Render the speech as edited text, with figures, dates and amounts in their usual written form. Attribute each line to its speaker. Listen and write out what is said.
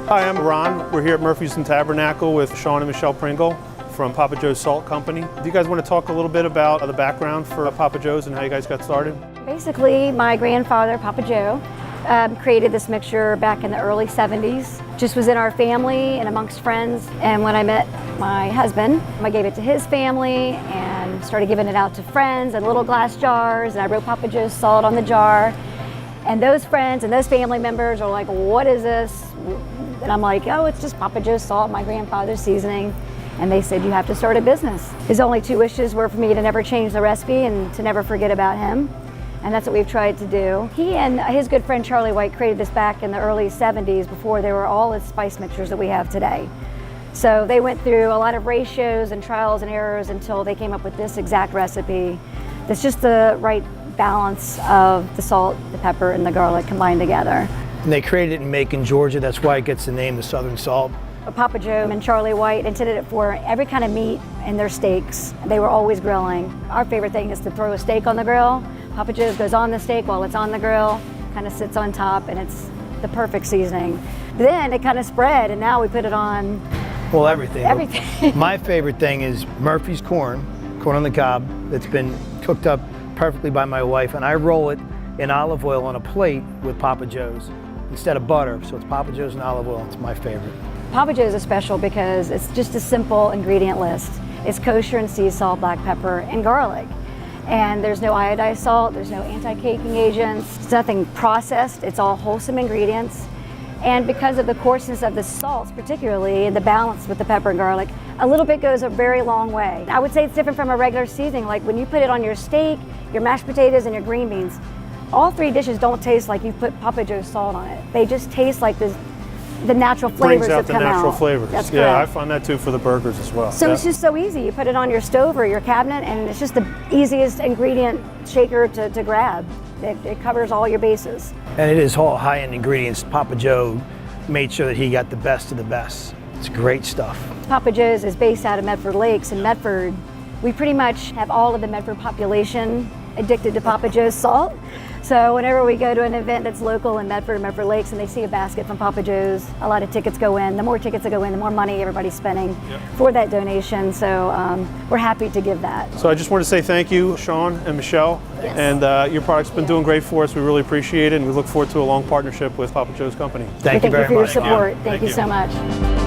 Speaker 1: Hi, I'm Ron. We're here at Murphy's and Tabernacle with Sean and Michelle Pringle from Papa Joe's Salt Company. Do you guys want to talk a little bit about the background for Papa Joe's and how you guys got started?
Speaker 2: Basically, my grandfather, Papa Joe, created this mixture back in the early 70s. Just was in our family and amongst friends. And when I met my husband, I gave it to his family and started giving it out to friends in little glass jars. And I wrote Papa Joe's Salt on the jar. And those friends and those family members are like, what is this? And I'm like, oh, it's just Papa Joe's Salt, my grandfather's seasoning. And they said, you have to start a business. His only two wishes were for me to never change the recipe and to never forget about him. And that's what we've tried to do. He and his good friend Charlie White created this back in the early 70s before there were all the spice mixtures that we have today. So they went through a lot of ratios and trials and errors until they came up with this exact recipe. That's just the right balance of the salt, the pepper, and the garlic combined together.
Speaker 3: And they created it in Macon, Georgia. That's why it gets the name, the Southern Salt.
Speaker 2: Papa Joe and Charlie White intended it for every kind of meat in their steaks. They were always grilling. Our favorite thing is to throw a steak on the grill. Papa Joe's goes on the steak while it's on the grill, kind of sits on top, and it's the perfect seasoning. Then it kind of spread, and now we put it on.
Speaker 3: Well, everything.
Speaker 2: Everything.
Speaker 3: My favorite thing is Murphy's corn on the cob, that's been cooked up perfectly by my wife, and I roll it in olive oil on a plate with Papa Joe's instead of butter. So it's Papa Joe's and olive oil. It's my favorite.
Speaker 2: Papa Joe's is special because it's just a simple ingredient list. It's kosher and sea salt, black pepper, and garlic. And there's no iodized salt, there's no anti-caking agents, it's nothing processed, it's all wholesome ingredients. And because of the coarseness of the salts, particularly, and the balance with the pepper and garlic, a little bit goes a very long way. I would say it's different from a regular seasoning. Like when you put it on your steak, your mashed potatoes, and your green beans, all three dishes don't taste like you put Papa Joe's salt on it. They just taste like the natural flavors that come out.
Speaker 1: Brings out the natural flavors.
Speaker 2: That's
Speaker 1: yeah,
Speaker 2: correct.
Speaker 1: I find that too for the burgers as well.
Speaker 2: So it's just so easy. You put it on your stove or your cabinet, and it's just the easiest ingredient shaker to grab. It covers all your bases.
Speaker 3: And it is all high-end ingredients. Papa Joe made sure that he got the best of the best. It's great stuff.
Speaker 2: Papa Joe's is based out of Medford Lakes in Medford. We pretty much have all of the Medford population addicted to Papa Joe's salt. So whenever we go to an event that's local in Medford, Medford Lakes, and they see a basket from Papa Joe's, a lot of tickets go in. The more tickets that go in, the more money everybody's spending for that donation. So we're happy to give that.
Speaker 1: So I just want to say thank you, Sean and Michelle.
Speaker 2: Yes.
Speaker 1: And your product's been doing great for us. We really appreciate it, and we look forward to a long partnership with Papa Joe's Company.
Speaker 3: Thank you very
Speaker 2: for your
Speaker 3: much.
Speaker 2: support. Thank you so much.